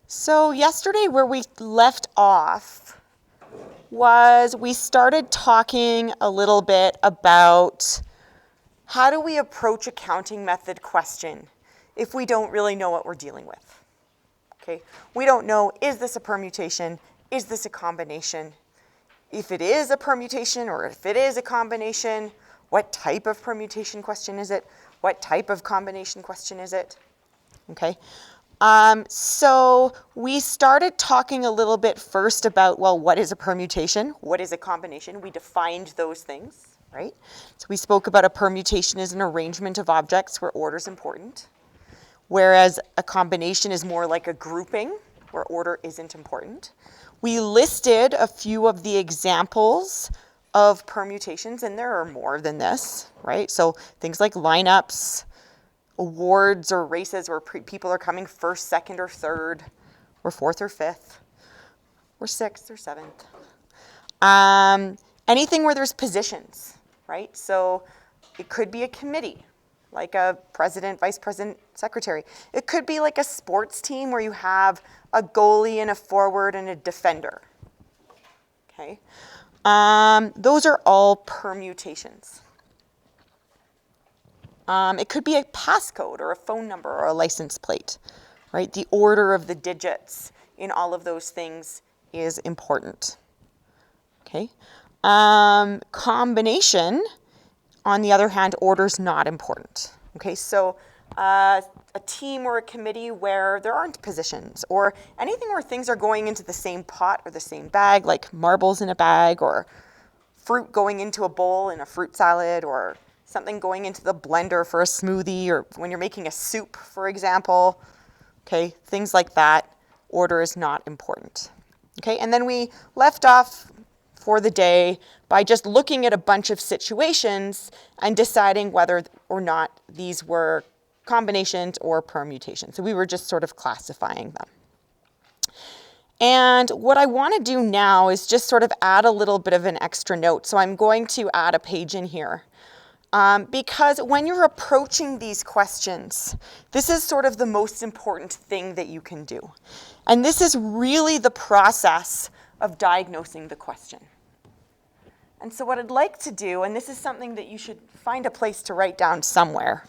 So yesterday where we left off was we started talking a little bit about how do we approach a counting method question if we don't really know what we're dealing with. Okay, we don't know, is this a permutation? Is this a combination? If it is a permutation or if it is a combination, what type of permutation question is it? What type of combination question is it? Okay. So we started talking a little bit first about, well, what is a permutation? What is a combination? We defined those things, right? So we spoke about a permutation as an arrangement of objects where order is important, whereas a combination is more like a grouping where order isn't important. We listed a few of the examples of permutations, and there are more than this, right? So things like lineups, awards or races where people are coming first, second, or third, or fourth or fifth, or sixth or seventh. Anything where there's positions, right? So it could be a committee, like a president, vice president, secretary. It could be like a sports team where you have a goalie and a forward and a defender. Okay, those are all permutations. It could be a passcode or a phone number or a license plate, right? The order of the digits in all of those things is important. Okay. Combination, on the other hand, order is not important. Okay, so a team or a committee where there aren't positions, or anything where things are going into the same pot or the same bag, like marbles in a bag, or fruit going into a bowl in a fruit salad, or something going into the blender for a smoothie, or when you're making a soup, for example. Okay, things like that, order is not important. Okay, and then we left off for the day by just looking at a bunch of situations and deciding whether or not these were combinations or permutations. So we were just sort of classifying them. And what I want to do now is just sort of add a little bit of an extra note. So I'm going to add a page in here. Because when you're approaching these questions, this is sort of the most important thing that you can do. And this is really the process of diagnosing the question. And so what I'd like to do, and this is something that you should find a place to write down somewhere.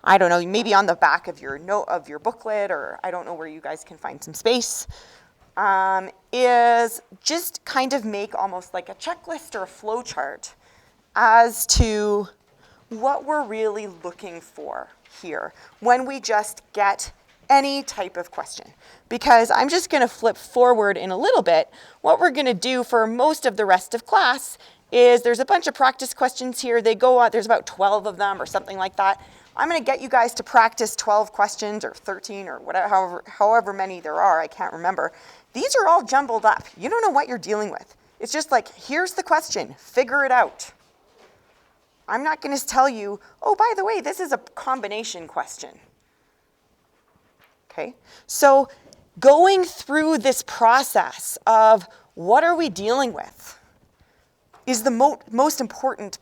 I don't know, maybe on the back of your note of your booklet, or I don't know where you guys can find some space, is just kind of make almost like a checklist or a flow chart as to what we're really looking for here when we just get any type of question. Because I'm just going to flip forward in a little bit. What we're going to do for most of the rest of class is there's a bunch of practice questions here. They go on, there's about 12 of them or something like that. I'm going to get you guys to practice 12 questions or 13 or whatever, however many there are, I can't remember. These are all jumbled up. You don't know what you're dealing with. It's just like, here's the question, figure it out. I'm not going to tell you, oh, by the way, this is a combination question. Okay, so going through this process of what are we dealing with is the most important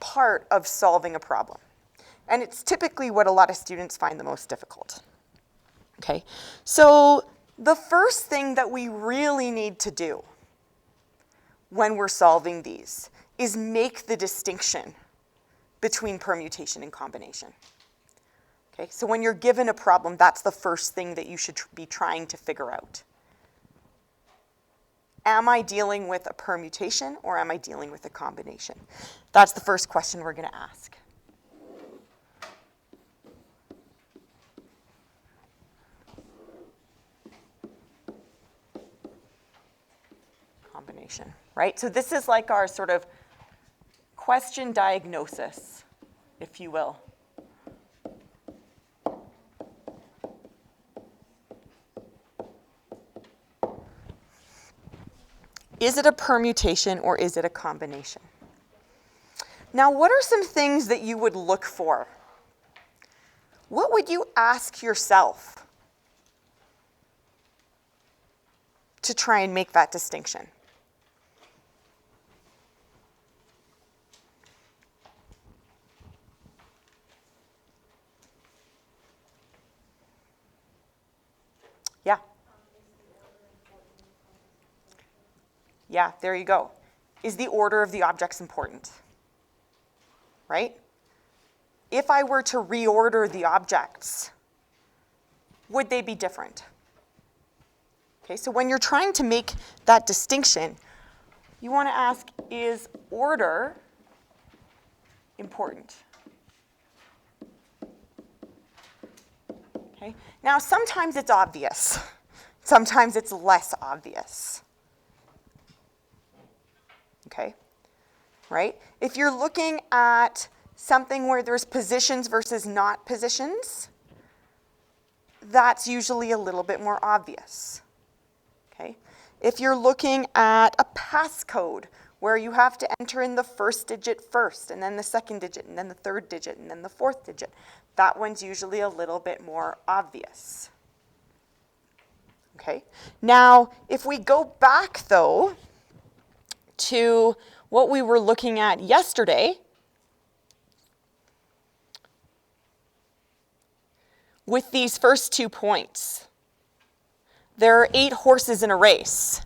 part of solving a problem. And it's typically what a lot of students find the most difficult. Okay, so the first thing that we really need to do when we're solving these is make the distinction between permutation and combination. Okay, so when you're given a problem, that's the first thing that you should be trying to figure out. Am I dealing with a permutation or am I dealing with a combination? That's the first question we're going to ask. Combination, right? So this is like our sort of question diagnosis, if you will. Is it a permutation or is it a combination? Now, what are some things that you would look for? What would you ask yourself to try and make that distinction? Yeah. Yeah, there you go. Is the order of the objects important? Right? If I were to reorder the objects, would they be different? Okay, so when you're trying to make that distinction, you want to ask, is order important? Okay, now sometimes it's obvious. Sometimes it's less obvious. Okay, right? If you're looking at something where there's positions versus not positions, that's usually a little bit more obvious. Okay? If you're looking at a passcode where you have to enter in the first digit first, and then the second digit, and then the third digit, and then the fourth digit, that one's usually a little bit more obvious. Okay? Now, if we go back, though, to what we were looking at yesterday, with these first 2 points, there are 8 horses in a race.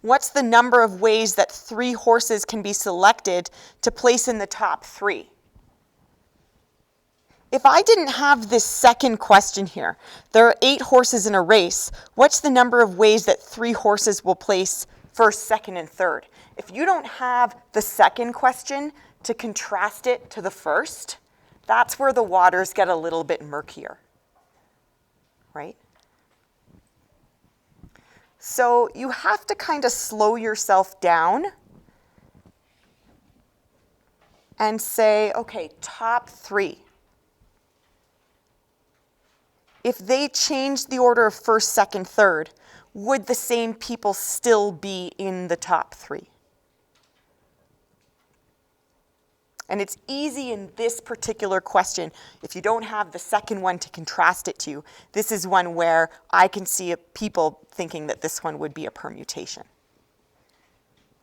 What's the number of ways that 3 horses can be selected to place in the top 3? If I didn't have this second question here, there are 8 horses in a race, what's the number of ways that 3 horses will place first, second, and third? If you don't have the second question to contrast it to the first, that's where the waters get a little bit murkier, right? So you have to kind of slow yourself down and say, okay, top 3. If they changed the order of first, second, third, would the same people still be in the top 3? And it's easy in this particular question, if you don't have the second one to contrast it to, this is one where I can see people thinking that this one would be a permutation.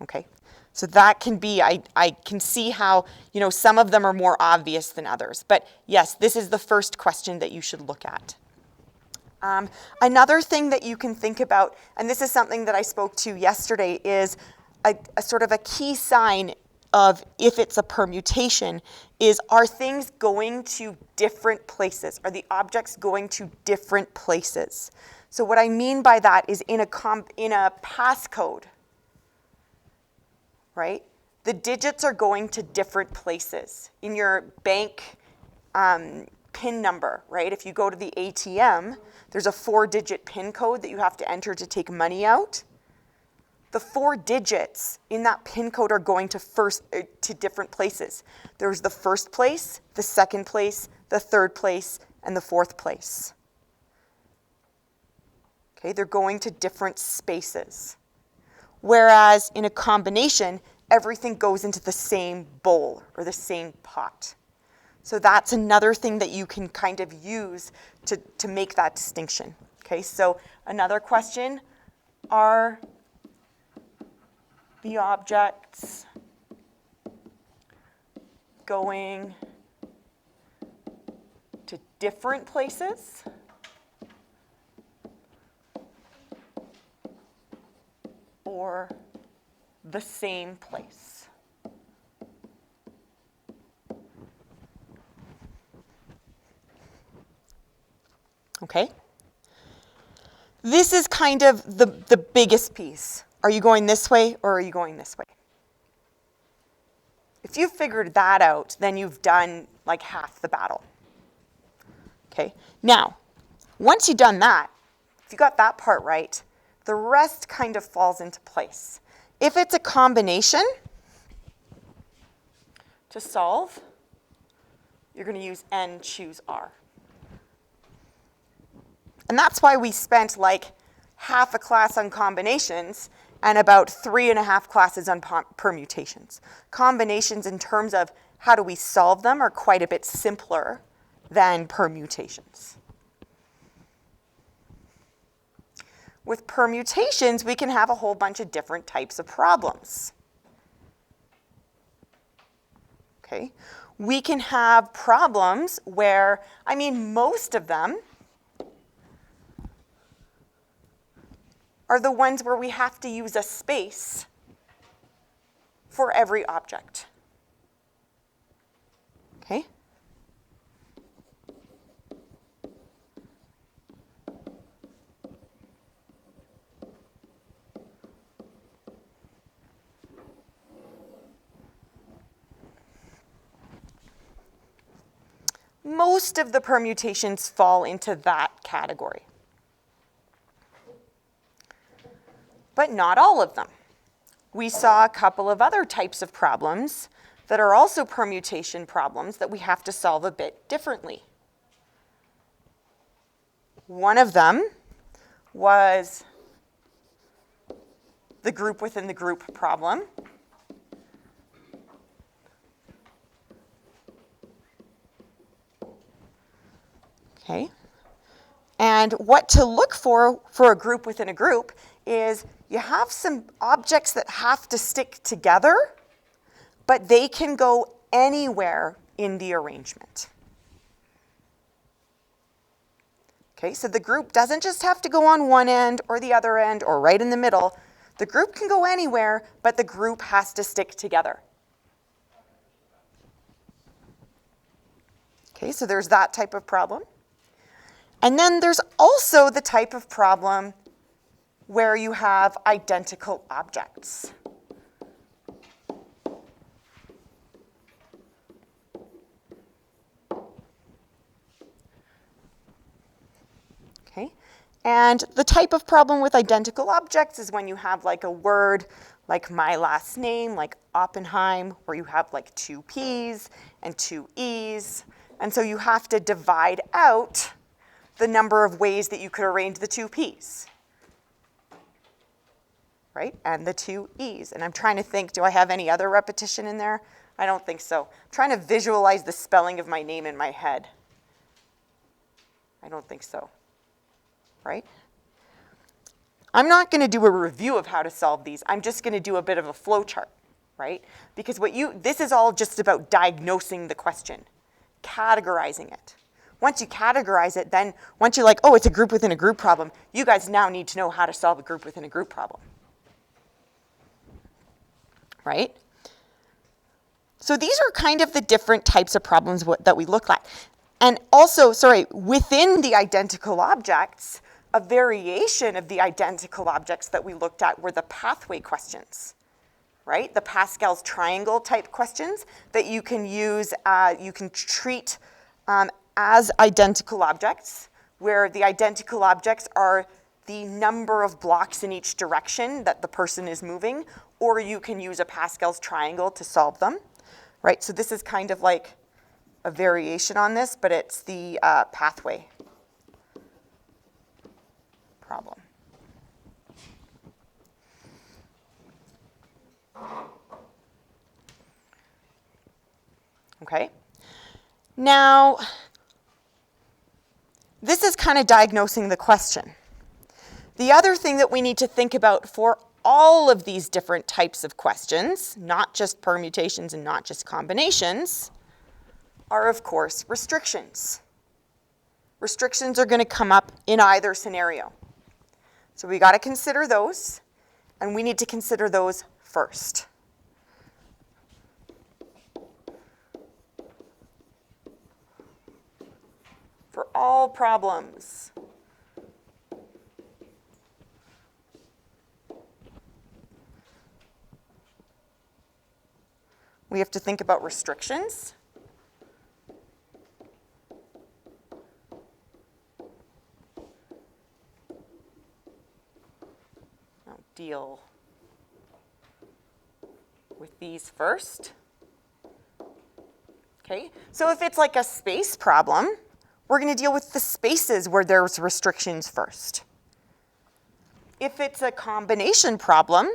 Okay? So that can be, I can see how, some of them are more obvious than others. But yes, this is the first question that you should look at. Another thing that you can think about, and this is something that I spoke to yesterday, is a sort of a key sign of if it's a permutation is, are things going to different places? Are the objects going to different places? So what I mean by that is in a passcode, right? The digits are going to different places. In your bank PIN number, right? If you go to the ATM, there's a 4-digit PIN code that you have to enter to take money out. The 4 digits in that PIN code are going to different places. There's the first place, the second place, the third place, and the fourth place. Okay, they're going to different spaces. Whereas in a combination, everything goes into the same bowl or the same pot. So that's another thing that you can kind of use to make that distinction. Okay, so another question, are the objects going to different places? Or the same place? Okay? This is kind of the biggest piece. Are you going this way or are you going this way? If you've figured that out, then you've done like half the battle. Okay? Now, once you've done that, if you got that part right, the rest kind of falls into place. If it's a combination, to solve, you're going to use N, choose R. And that's why we spent like half a class on combinations and about 3.5 classes on permutations. Combinations in terms of how do we solve them are quite a bit simpler than permutations. With permutations, we can have a whole bunch of different types of problems. Okay? We can have problems where, most of them are the ones where we have to use a space for every object. Okay? Most of the permutations fall into that category, but not all of them. We saw a couple of other types of problems that are also permutation problems that we have to solve a bit differently. One of them was the group within the group problem. Okay. And what to look for a group within a group is you have some objects that have to stick together, but they can go anywhere in the arrangement. Okay, so the group doesn't just have to go on one end or the other end or right in the middle. The group can go anywhere, but the group has to stick together. Okay, so there's that type of problem. And then there's also the type of problem where you have identical objects. Okay, and the type of problem with identical objects is when you have like a word like my last name, like Oppenheim, where you have like two P's and two E's. And so you have to divide out the number of ways that you could arrange the two P's, right? And the two E's. And I'm trying to think, do I have any other repetition in there? I don't think so. I'm trying to visualize the spelling of my name in my head. I don't think so, right? I'm not going to do a review of how to solve these. I'm just going to do a bit of a flow chart, right? Because this is all just about diagnosing the question, categorizing it. Once you categorize it, then once you're like, oh, it's a group within a group problem, you guys now need to know how to solve a group within a group problem, right? So these are kind of the different types of problems that we look at. And also, within the identical objects, a variation of the identical objects that we looked at were the pathway questions, right? The Pascal's triangle type questions that you can use, you can treat as identical objects, where the identical objects are the number of blocks in each direction that the person is moving, or you can use a Pascal's triangle to solve them, right? So this is kind of like a variation on this, but it's the pathway problem. Okay. Now, this is kind of diagnosing the question. The other thing that we need to think about for all of these different types of questions, not just permutations and not just combinations, are of course restrictions. Restrictions are going to come up in either scenario. So we got to consider those, and we need to consider those first. For all problems, we have to think about restrictions. I'll deal with these first. Okay, so if it's like a space problem, we're going to deal with the spaces where there's restrictions first. If it's a combination problem,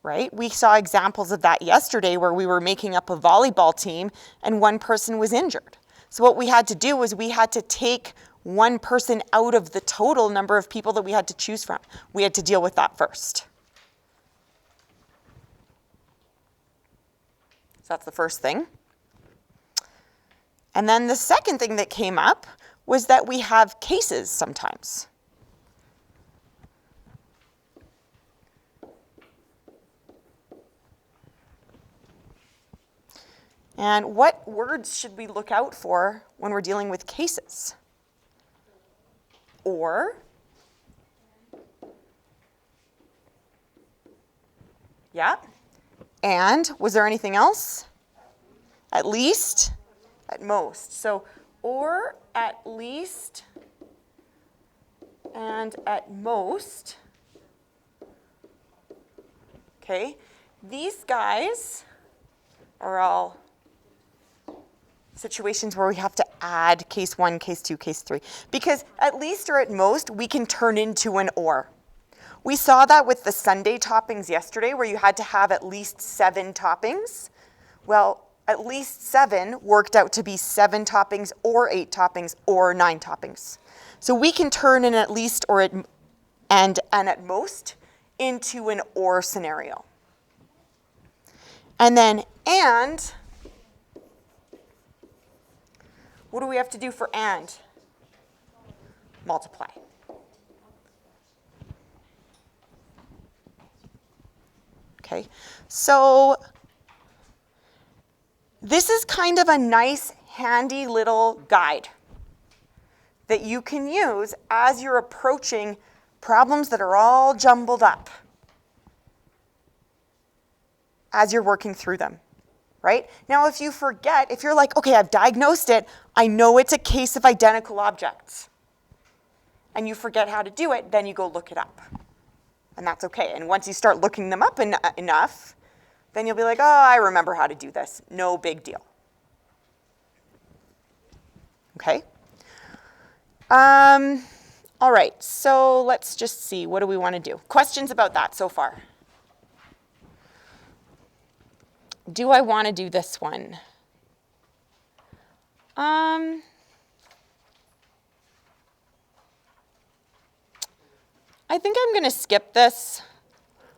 right, we saw examples of that yesterday where we were making up a volleyball team and one person was injured. So what we had to do was we had to take one person out of the total number of people that we had to choose from. We had to deal with that first. So that's the first thing. And then the second thing that came up was that we have cases sometimes. And what words should we look out for when we're dealing with cases? Or, yeah. And, was there anything else? At least, at most. So, or, at least, and at most. Okay, these guys are all situations where we have to add case 1, case 2, case 3. Because at least or at most, we can turn into an or. We saw that with the Sunday toppings yesterday, where you had to have at least 7 toppings. Well, at least 7 worked out to be 7 toppings or 8 toppings or 9 toppings. So we can turn an at least or and at most into an or scenario. And then and, what do we have to do for and? Multiply. Okay, so this is kind of a nice, handy little guide that you can use as you're approaching problems that are all jumbled up as you're working through them, right? Now, if you forget, if you're like, okay, I've diagnosed it, I know it's a case of identical objects, and you forget how to do it, then you go look it up. And that's okay. And once you start looking them up enough, then you'll be like, oh, I remember how to do this. No big deal. Okay? All right, so let's just see. What do we want to do? Questions about that so far? Do I want to do this one? I think I'm going to skip this.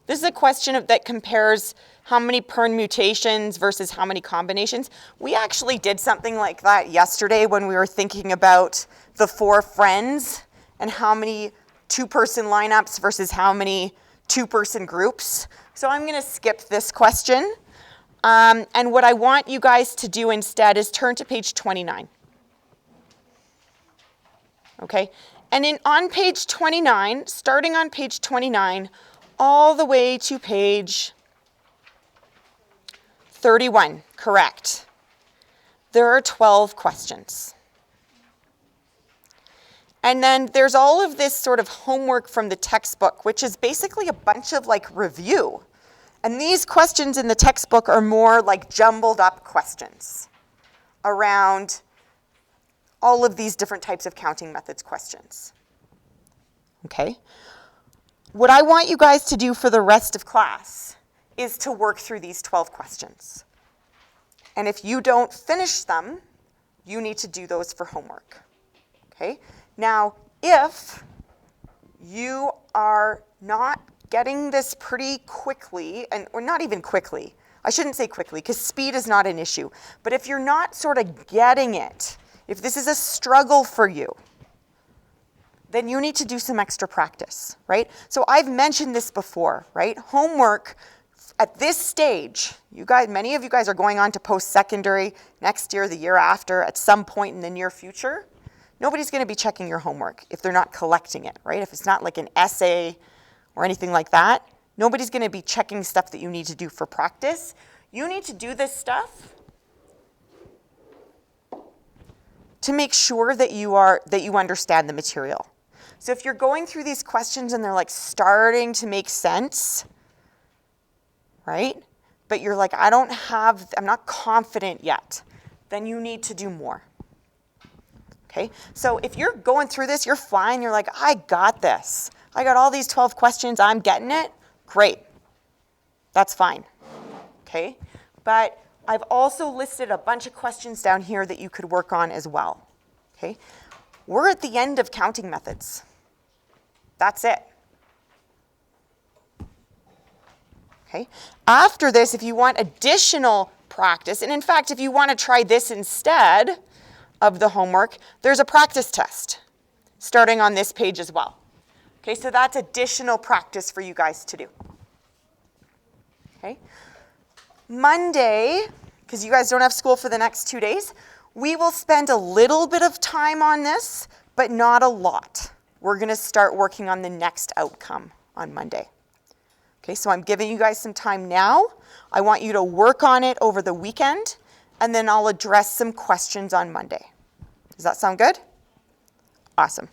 This is a question that compares how many permutations versus how many combinations. We actually did something like that yesterday when we were thinking about the 4 friends and how many 2-person lineups versus how many 2-person groups. So I'm going to skip this question. And what I want you guys to do instead is turn to page 29. Okay? And on page 29, starting on page 29, all the way to page 31, correct. There are 12 questions. And then there's all of this sort of homework from the textbook, which is basically a bunch of like review. And these questions in the textbook are more like jumbled up questions around all of these different types of counting methods questions. Okay? What I want you guys to do for the rest of class is to work through these 12 questions. And if you don't finish them, you need to do those for homework. Okay? Now, if you are not getting this pretty quickly, or not even quickly, I shouldn't say quickly, because speed is not an issue, but if you're not sort of getting it, if this is a struggle for you, then you need to do some extra practice, right? So I've mentioned this before, right? Homework at this stage, you guys, many of you guys are going on to post-secondary next year, the year after, at some point in the near future. Nobody's going to be checking your homework if they're not collecting it, right? If it's not like an essay or anything like that, nobody's going to be checking stuff that you need to do for practice. You need to do this stuff to make sure that you understand the material. So if you're going through these questions and they're like starting to make sense, right? But you're like, I'm not confident yet, then you need to do more. Okay? So if you're going through this, you're fine, you're like, I got this. I got all these 12 questions, I'm getting it. Great. That's fine. Okay? But I've also listed a bunch of questions down here that you could work on as well. Okay? We're at the end of counting methods. That's it. Okay? After this, if you want additional practice, and in fact, if you want to try this instead of the homework, there's a practice test starting on this page as well. Okay, so that's additional practice for you guys to do. Okay? Monday, because you guys don't have school for the next 2 days, we will spend a little bit of time on this, but not a lot. We're going to start working on the next outcome on Monday. Okay, so I'm giving you guys some time now. I want you to work on it over the weekend, and then I'll address some questions on Monday. Does that sound good? Awesome.